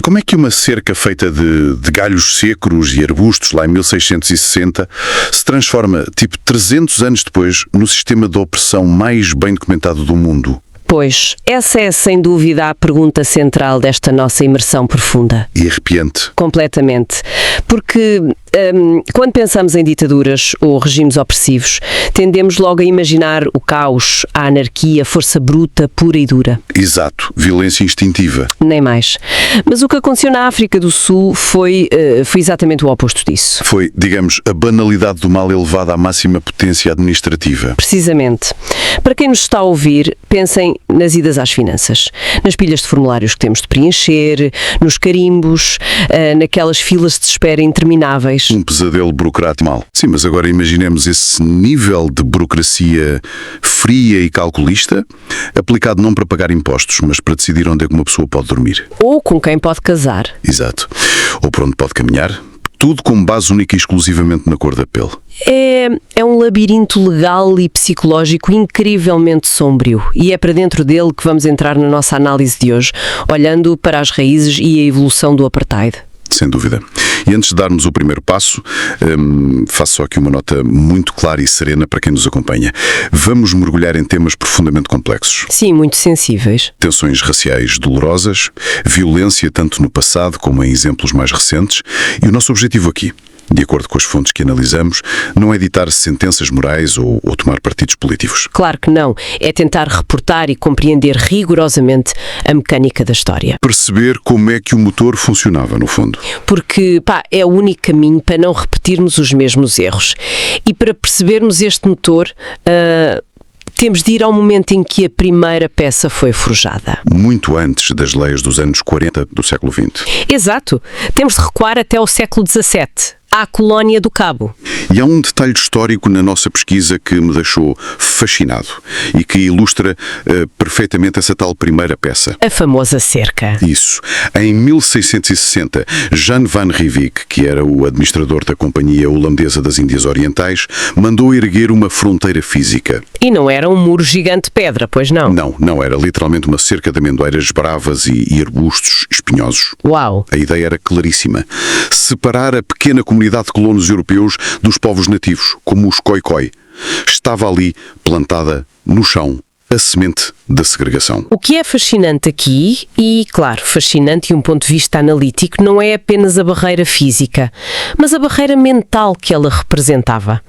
Como é que uma cerca feita de galhos secos e arbustos, lá em 1660, se transforma, 300 anos depois, no sistema de opressão mais bem documentado do mundo? Pois, essa é sem dúvida a pergunta central desta nossa imersão profunda. E arrepiante. Completamente. Porque quando pensamos em ditaduras ou regimes opressivos, tendemos logo a imaginar o caos, a anarquia, a força bruta, pura e dura. Exato. Violência instintiva. Nem mais. Mas o que aconteceu na África do Sul foi exatamente o oposto disso. Foi, digamos, a banalidade do mal elevada à máxima potência administrativa. Precisamente. Para quem nos está a ouvir, pensem nas idas às finanças, nas pilhas de formulários que temos de preencher, nos carimbos, naquelas filas de espera intermináveis. Um pesadelo burocrático mal. Sim, mas agora imaginemos esse nível de burocracia fria e calculista, aplicado não para pagar impostos, mas para decidir onde é que uma pessoa pode dormir. Ou com quem pode casar. Exato. Ou por onde pode caminhar. Tudo com base única e exclusivamente na cor da pele. É um labirinto legal e psicológico incrivelmente sombrio. E é para dentro dele que vamos entrar na nossa análise de hoje, olhando para as raízes e a evolução do apartheid. Sem dúvida. E antes de darmos o primeiro passo, faço só aqui uma nota muito clara e serena para quem nos acompanha. Vamos mergulhar em temas profundamente complexos. Sim, muito sensíveis. Tensões raciais dolorosas, violência tanto no passado como em exemplos mais recentes. E o nosso objetivo aqui, de acordo com as fontes que analisamos, não é ditar sentenças morais ou tomar partidos políticos. Claro que não. É tentar reportar e compreender rigorosamente a mecânica da história. Perceber como é que o motor funcionava, no fundo. Porque, é o único caminho para não repetirmos os mesmos erros. E para percebermos este motor, temos de ir ao momento em que a primeira peça foi forjada. Muito antes das leis dos anos 40 do século XX. Exato. Temos de recuar até ao século XVII. À Colónia do Cabo. E há um detalhe histórico na nossa pesquisa que me deixou fascinado e que ilustra perfeitamente essa tal primeira peça. A famosa cerca. Isso. Em 1660, Jan van Riebeeck, que era o administrador da Companhia Holandesa das Índias Orientais, mandou erguer uma fronteira física. E não era um muro gigante de pedra, pois não? Não. Era literalmente uma cerca de amendoeiras bravas e arbustos espinhosos. Uau! A ideia era claríssima. Separar a pequena comunidade de colonos europeus dos povos nativos, como os Khoikhoi. Estava ali, plantada no chão, a semente da segregação. O que é fascinante aqui, e claro, fascinante de um ponto de vista analítico, não é apenas a barreira física, mas a barreira mental que ela representava.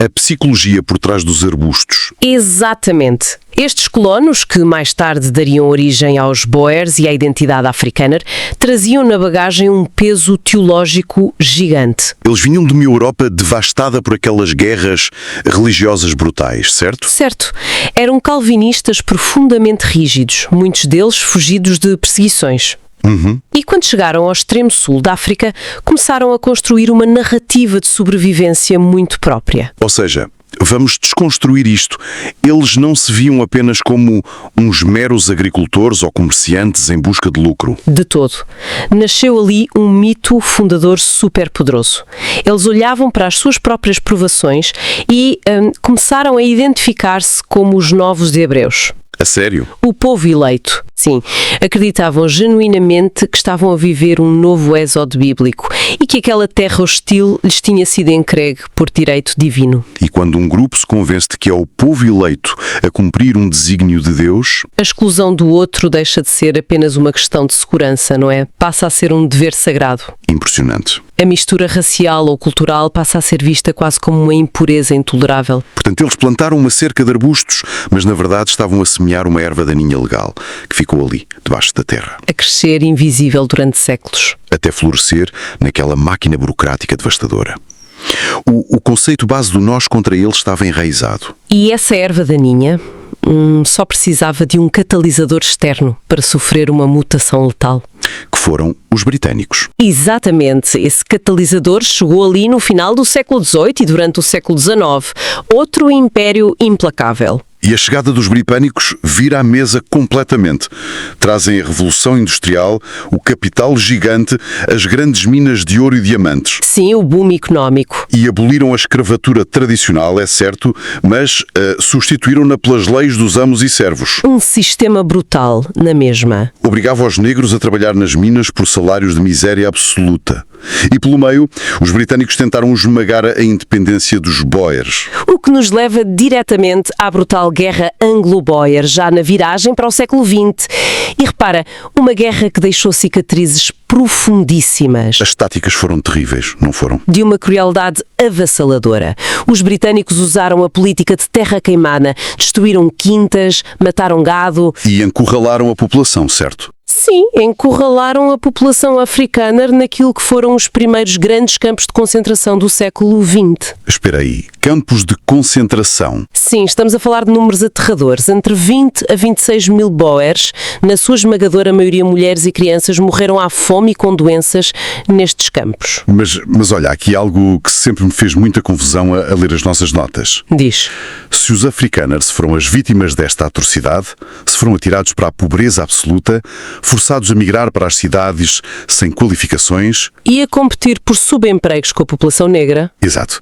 A psicologia por trás dos arbustos. Exatamente. Estes colonos, que mais tarde dariam origem aos Boers e à identidade africana, traziam na bagagem um peso teológico gigante. Eles vinham de uma Europa devastada por aquelas guerras religiosas brutais, certo? Certo. Eram calvinistas profundamente rígidos, muitos deles fugidos de perseguições. E quando chegaram ao extremo sul da África, começaram a construir uma narrativa de sobrevivência muito própria. Ou seja, vamos desconstruir isto. Eles não se viam apenas como uns meros agricultores ou comerciantes em busca de lucro. De todo. Nasceu ali um mito fundador superpoderoso. Eles olhavam para as suas próprias provações e começaram a identificar-se como os novos hebreus. A sério? O povo eleito. Sim, acreditavam genuinamente que estavam a viver um novo êxodo bíblico e que aquela terra hostil lhes tinha sido entregue por direito divino. E quando um grupo se convence de que é o povo eleito a cumprir um desígnio de Deus... A exclusão do outro deixa de ser apenas uma questão de segurança, não é? Passa a ser um dever sagrado. Impressionante. A mistura racial ou cultural passa a ser vista quase como uma impureza intolerável. Portanto, eles plantaram uma cerca de arbustos, mas na verdade estavam a semear uma erva daninha legal, que ficou ali, debaixo da terra. A crescer invisível durante séculos. Até florescer naquela máquina burocrática devastadora. O conceito base do nós contra eles estava enraizado. E essa erva daninha só precisava de um catalisador externo para sofrer uma mutação letal. Que foram os britânicos. Exatamente. Esse catalisador chegou ali no final do século XVIII e durante o século XIX. Outro império implacável. E a chegada dos britânicos vira a mesa completamente. Trazem a revolução industrial, o capital gigante, as grandes minas de ouro e diamantes. Sim, o boom económico. E aboliram a escravatura tradicional, é certo, mas substituíram-na pelas leis dos amos e servos. Um sistema brutal, na mesma. Obrigava os negros a trabalhar nas minas por salários de miséria absoluta. E pelo meio, os britânicos tentaram esmagar a independência dos Boers. O que nos leva diretamente à brutal guerra anglo-boer, já na viragem para o século XX. E repara, uma guerra que deixou cicatrizes profundíssimas. As táticas foram terríveis, não foram? De uma crueldade avassaladora. Os britânicos usaram a política de terra queimada, destruíram quintas, mataram gado. E encurralaram a população, certo? Sim, encurralaram a população africana naquilo que foram os primeiros grandes campos de concentração do século XX. Espera aí, campos de concentração? Sim, estamos a falar de números aterradores. Entre 20 a 26 mil Boers, na sua esmagadora maioria mulheres e crianças, morreram à fome e com doenças nestes campos. Mas olha, aqui algo que sempre me fez muita confusão a ler as nossas notas. Diz. Se os afrikaners foram as vítimas desta atrocidade, se foram atirados para a pobreza absoluta, forçados a migrar para as cidades sem qualificações... E a competir por subempregos com a população negra? Exato.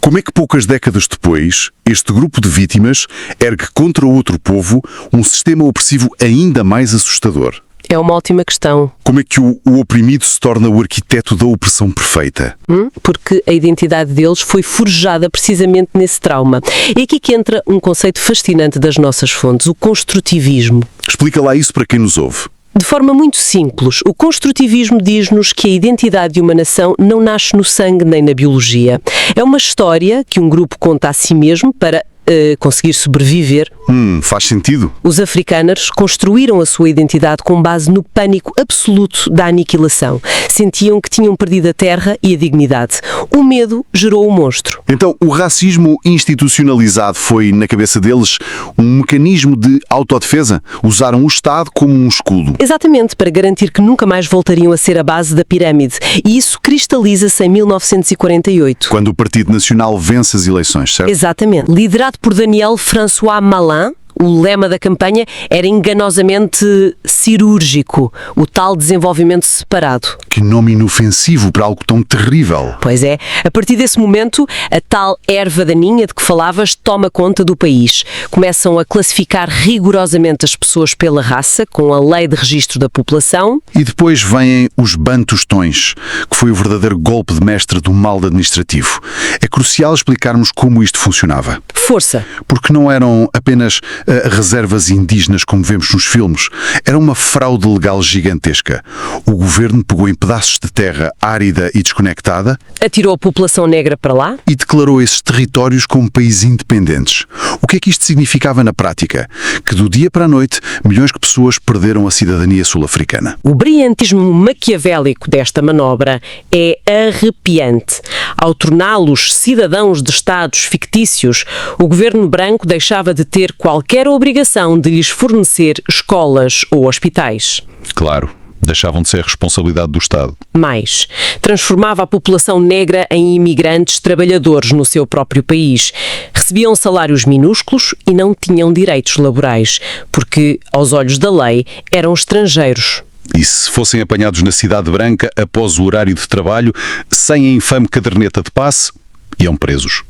Como é que poucas décadas depois, este grupo de vítimas ergue contra outro povo um sistema opressivo ainda mais assustador? É uma ótima questão. Como é que o oprimido se torna o arquiteto da opressão perfeita? Porque a identidade deles foi forjada precisamente nesse trauma. É aqui que entra um conceito fascinante das nossas fontes, o construtivismo. Explica lá isso para quem nos ouve. De forma muito simples, o construtivismo diz-nos que a identidade de uma nação não nasce no sangue nem na biologia. É uma história que um grupo conta a si mesmo para conseguir sobreviver. Faz sentido. Os afrikaners construíram a sua identidade com base no pânico absoluto da aniquilação. Sentiam que tinham perdido a terra e a dignidade. O medo gerou o monstro. Então, o racismo institucionalizado foi, na cabeça deles, um mecanismo de autodefesa? Usaram o Estado como um escudo? Exatamente, para garantir que nunca mais voltariam a ser a base da pirâmide. E isso cristaliza-se em 1948. Quando o Partido Nacional vence as eleições, certo? Exatamente. Liderado por Daniel François Malin, o lema da campanha era enganosamente cirúrgico, o tal desenvolvimento separado. Que nome inofensivo para algo tão terrível. Pois é, a partir desse momento, a tal erva daninha de que falavas toma conta do país. Começam a classificar rigorosamente as pessoas pela raça, com a lei de registro da população. E depois vêm os bantustões, que foi o verdadeiro golpe de mestre do mal administrativo. É crucial explicarmos como isto funcionava. Força! Porque não eram apenas reservas indígenas como vemos nos filmes. Era uma fraude legal gigantesca. O governo pegou em pedaços de terra árida e desconectada, atirou a população negra para lá e declarou esses territórios como países independentes. O que é que isto significava na prática? Que do dia para a noite, milhões de pessoas perderam a cidadania sul-africana. O brilhantismo maquiavélico desta manobra é arrepiante. Ao torná-los cidadãos de estados fictícios, o governo branco deixava de ter qualquer obrigação de lhes fornecer escolas ou hospitais. Claro, deixavam de ser responsabilidade do Estado. Mais, transformava a população negra em imigrantes trabalhadores no seu próprio país. Recebiam salários minúsculos e não tinham direitos laborais, porque, aos olhos da lei, eram estrangeiros. E se fossem apanhados na Cidade Branca após o horário de trabalho, sem a infame caderneta de passe, iam presos.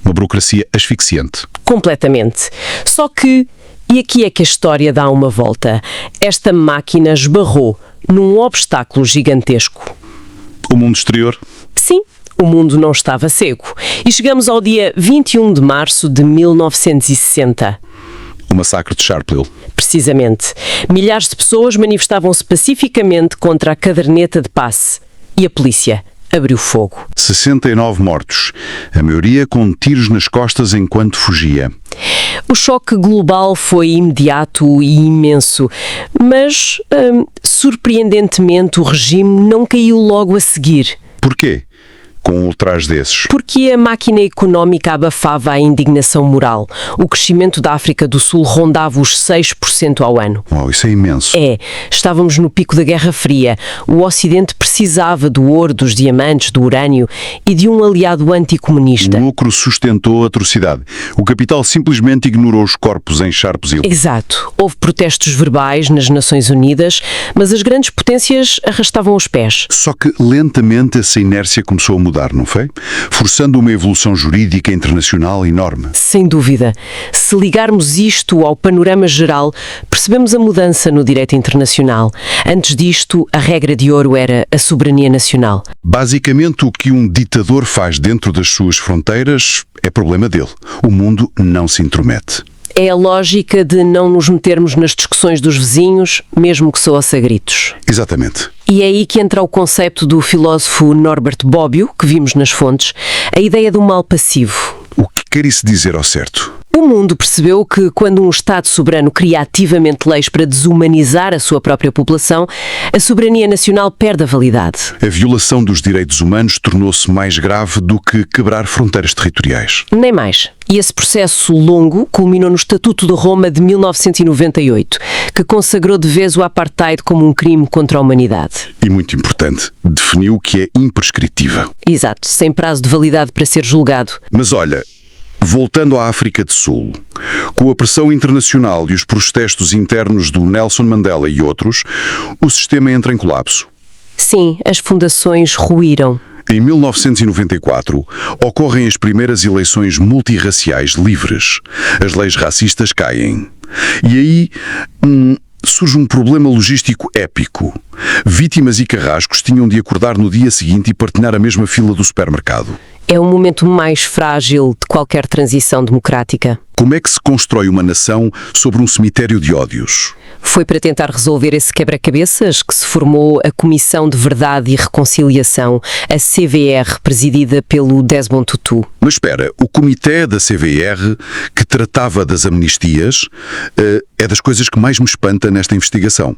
Uma burocracia asfixiante. Completamente. Só que, e aqui é que a história dá uma volta, esta máquina esbarrou num obstáculo gigantesco. O mundo exterior? Sim, o mundo não estava cego. E chegamos ao dia 21 de março de 1960. O massacre de Sharpeville. Precisamente. Milhares de pessoas manifestavam-se pacificamente contra a caderneta de passe. E a polícia abriu fogo. 69 mortos, a maioria com tiros nas costas enquanto fugia. O choque global foi imediato e imenso, mas, surpreendentemente, o regime não caiu logo a seguir. Porquê? com ultrajes desses? Porque a máquina económica abafava a indignação moral. O crescimento da África do Sul rondava os 6% ao ano. Uau, isso é imenso. Estávamos no pico da Guerra Fria. O Ocidente precisava do ouro, dos diamantes, do urânio e de um aliado anticomunista. O lucro sustentou a atrocidade. O capital simplesmente ignorou os corpos em charpos e... Exato. Houve protestos verbais nas Nações Unidas, mas as grandes potências arrastavam os pés. Só que lentamente essa inércia começou a mudar, não foi? Forçando uma evolução jurídica internacional enorme. Sem dúvida. Se ligarmos isto ao panorama geral, percebemos a mudança no direito internacional. Antes disto, a regra de ouro era a soberania nacional. Basicamente, o que um ditador faz dentro das suas fronteiras é problema dele. O mundo não se intromete. É a lógica de não nos metermos nas discussões dos vizinhos, mesmo que soa a gritos. Exatamente. E é aí que entra o conceito do filósofo Norbert Bobbio, que vimos nas fontes, a ideia do mal passivo. O que quer isso dizer ao certo? O mundo percebeu que quando um Estado soberano cria ativamente leis para desumanizar a sua própria população, a soberania nacional perde a validade. A violação dos direitos humanos tornou-se mais grave do que quebrar fronteiras territoriais. Nem mais. E esse processo longo culminou no Estatuto de Roma de 1998, que consagrou de vez o apartheid como um crime contra a humanidade. E muito importante, definiu o que é imprescritível. Exato, sem prazo de validade para ser julgado. Mas olha, voltando à África do Sul, com a pressão internacional e os protestos internos do Nelson Mandela e outros, o sistema entra em colapso. Sim, as fundações ruíram. Em 1994, ocorrem as primeiras eleições multirraciais livres. As leis racistas caem. E aí surge um problema logístico épico. Vítimas e carrascos tinham de acordar no dia seguinte e partilhar a mesma fila do supermercado. É o momento mais frágil de qualquer transição democrática. Como é que se constrói uma nação sobre um cemitério de ódios? Foi para tentar resolver esse quebra-cabeças que se formou a Comissão de Verdade e Reconciliação, a CVR, presidida pelo Desmond Tutu. Mas espera, o comitê da CVR, que tratava das amnistias, é das coisas que mais me espanta nesta investigação.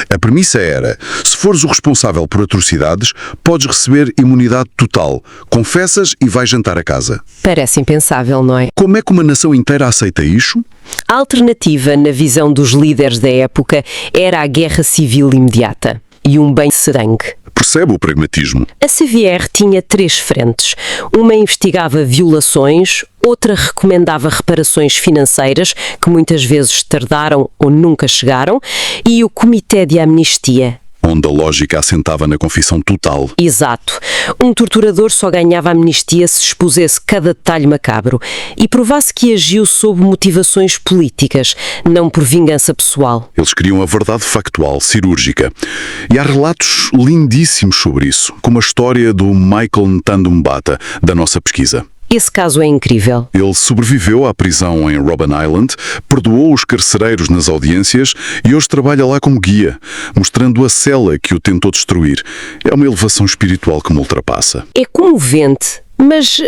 A premissa era, se fores o responsável por atrocidades, podes receber imunidade total. Confessas e vais jantar a casa. Parece impensável, não é? Como é que uma nação inteira aceita isto? A alternativa, na visão dos líderes da época, era a guerra civil imediata e um bem-sangue. Percebe o pragmatismo? A CVR tinha 3 frentes. Uma investigava violações, outra recomendava reparações financeiras, que muitas vezes tardaram ou nunca chegaram, e o Comitê de Amnistia. Onde a lógica assentava na confissão total. Exato. Um torturador só ganhava amnistia se expusesse cada detalhe macabro e provasse que agiu sob motivações políticas, não por vingança pessoal. Eles queriam a verdade factual, cirúrgica. E há relatos lindíssimos sobre isso, como a história do Michael Ntando-Mbata, da nossa pesquisa. Esse caso é incrível. Ele sobreviveu à prisão em Robben Island, perdoou os carcereiros nas audiências e hoje trabalha lá como guia, mostrando a cela que o tentou destruir. É uma elevação espiritual que me ultrapassa. É comovente, mas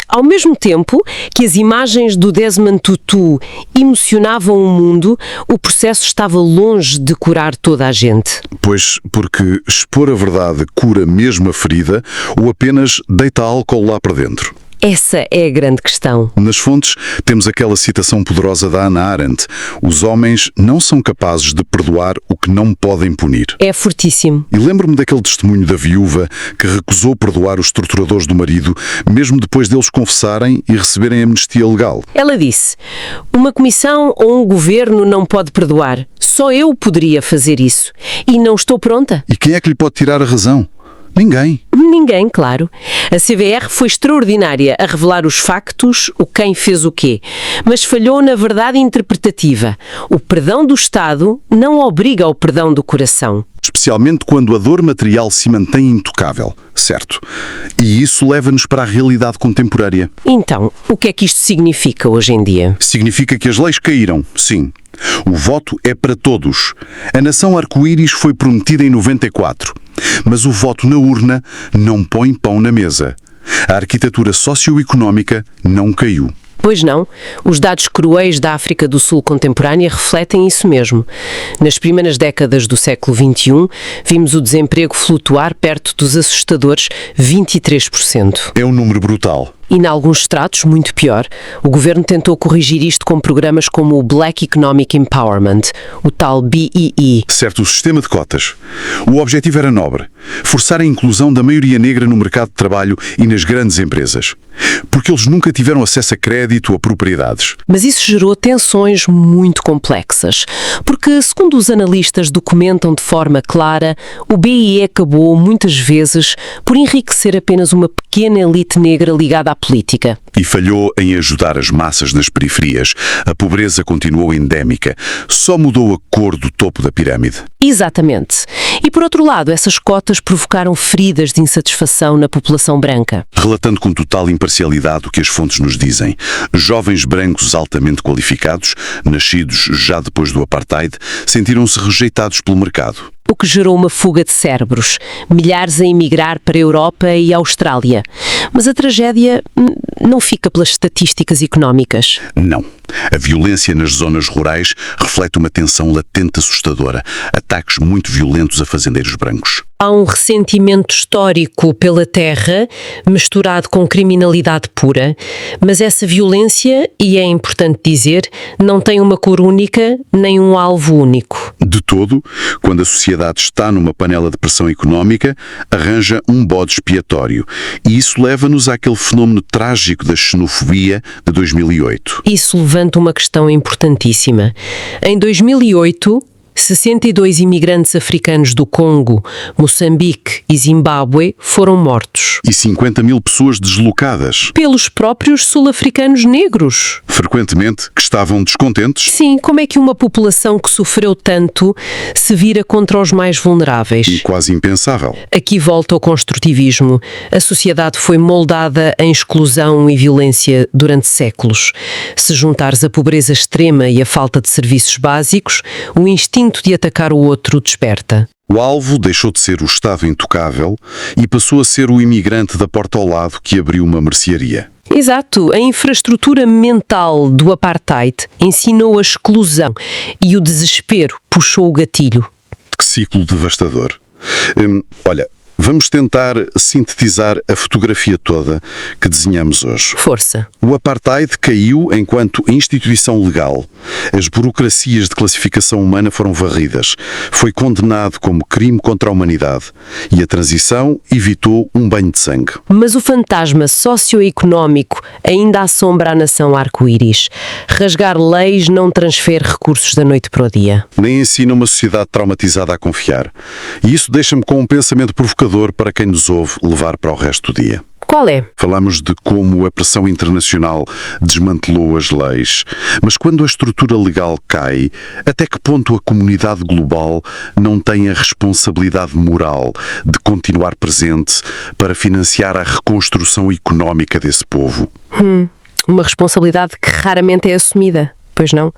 ao mesmo tempo que as imagens do Desmond Tutu emocionavam o mundo, o processo estava longe de curar toda a gente. Pois, porque expor a verdade cura mesmo a ferida ou apenas deita álcool lá para dentro? Essa é a grande questão. Nas fontes, temos aquela citação poderosa da Hannah Arendt. Os homens não são capazes de perdoar o que não podem punir. É fortíssimo. E lembro-me daquele testemunho da viúva que recusou perdoar os torturadores do marido, mesmo depois deles confessarem e receberem amnistia legal. Ela disse, uma comissão ou um governo não pode perdoar. Só eu poderia fazer isso. E não estou pronta. E quem é que lhe pode tirar a razão? Ninguém. Ninguém, claro. A CVR foi extraordinária a revelar os factos, o quem fez o quê, mas falhou na verdade interpretativa. O perdão do Estado não obriga ao perdão do coração. Especialmente quando a dor material se mantém intocável, certo? E isso leva-nos para a realidade contemporânea. Então, o que é que isto significa hoje em dia? Significa que as leis caíram, sim. O voto é para todos. A nação arco-íris foi prometida em 94. Mas o voto na urna não põe pão na mesa. A arquitetura socioeconómica não caiu. Pois não, os dados cruéis da África do Sul contemporânea refletem isso mesmo. Nas primeiras décadas do século XXI, vimos o desemprego flutuar perto dos assustadores 23%. É um número brutal. E, em alguns estratos, muito pior, o governo tentou corrigir isto com programas como o Black Economic Empowerment, o tal BEE. Certo, o sistema de cotas. O objetivo era nobre, forçar a inclusão da maioria negra no mercado de trabalho e nas grandes empresas. Porque eles nunca tiveram acesso a crédito ou propriedades. Mas isso gerou tensões muito complexas, porque, segundo os analistas documentam de forma clara, o BEE acabou, muitas vezes, por enriquecer apenas uma pequena elite negra ligada à política. E falhou em ajudar as massas nas periferias. A pobreza continuou endémica. Só mudou a cor do topo da pirâmide. Exatamente. E, por outro lado, essas cotas provocaram feridas de insatisfação na população branca. Relatando com total imparcialidade o que as fontes nos dizem, jovens brancos altamente qualificados, nascidos já depois do apartheid, sentiram-se rejeitados pelo mercado. O que gerou uma fuga de cérebros, milhares a emigrar para a Europa e a Austrália. Mas a tragédia não fica pelas estatísticas económicas. Não. A violência nas zonas rurais reflete uma tensão latente assustadora, ataques muito violentos a fazendeiros brancos. Há um ressentimento histórico pela terra, misturado com criminalidade pura, mas essa violência, e é importante dizer, não tem uma cor única, nem um alvo único. De todo, quando a sociedade está numa panela de pressão económica, arranja um bode expiatório. E isso leva-nos àquele fenómeno trágico da xenofobia de 2008. Isso levanta uma questão importantíssima. Em 2008, 62 imigrantes africanos do Congo, Moçambique e Zimbábue foram mortos. E 50 mil pessoas deslocadas. Pelos próprios sul-africanos negros. Frequentemente, que estavam descontentes. Sim, como é que uma população que sofreu tanto se vira contra os mais vulneráveis? E quase impensável. Aqui volta ao construtivismo. A sociedade foi moldada em exclusão e violência durante séculos. Se juntares a pobreza extrema e a falta de serviços básicos, o instinto de atacar o outro desperta. O alvo deixou de ser o Estado intocável e passou a ser o imigrante da porta ao lado que abriu uma mercearia. Exato. A infraestrutura mental do apartheid ensinou a exclusão e o desespero puxou o gatilho. Que ciclo devastador. Olha, vamos tentar sintetizar a fotografia toda que desenhamos hoje. Força. O apartheid caiu enquanto instituição legal. As burocracias de classificação humana foram varridas. Foi condenado como crime contra a humanidade. E a transição evitou um banho de sangue. Mas o fantasma socioeconómico ainda assombra a nação arco-íris. Rasgar leis não transfere recursos da noite para o dia. Nem ensina uma sociedade traumatizada a confiar. E isso deixa-me com um pensamento provocador para quem nos ouve levar para o resto do dia. Qual é? Falamos de como a pressão internacional desmantelou as leis, mas quando a estrutura legal cai, até que ponto a comunidade global não tem a responsabilidade moral de continuar presente para financiar a reconstrução económica desse povo? Uma responsabilidade que raramente é assumida. Pois não?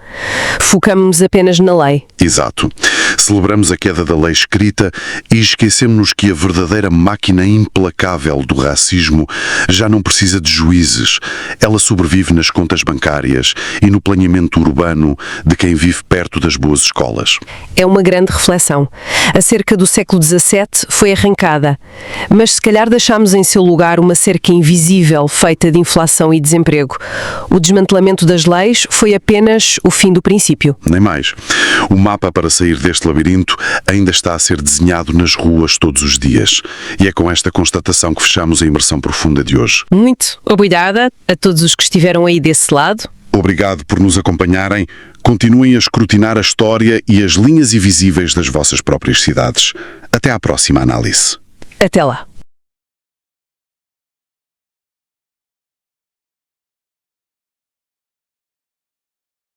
Focamos-nos apenas na lei. Exato. Celebramos a queda da lei escrita e esquecemos-nos que a verdadeira máquina implacável do racismo já não precisa de juízes. Ela sobrevive nas contas bancárias e no planeamento urbano de quem vive perto das boas escolas. É uma grande reflexão. A cerca do século XVII foi arrancada, mas se calhar deixámos em seu lugar uma cerca invisível feita de inflação e desemprego. O desmantelamento das leis foi apenas o fim do princípio. Nem mais. O mapa para sair deste labirinto ainda está a ser desenhado nas ruas todos os dias. E é com esta constatação que fechamos a imersão profunda de hoje. Muito obrigada a todos os que estiveram aí desse lado. Obrigado por nos acompanharem. Continuem a escrutinar a história e as linhas invisíveis das vossas próprias cidades. Até à próxima análise. Até lá.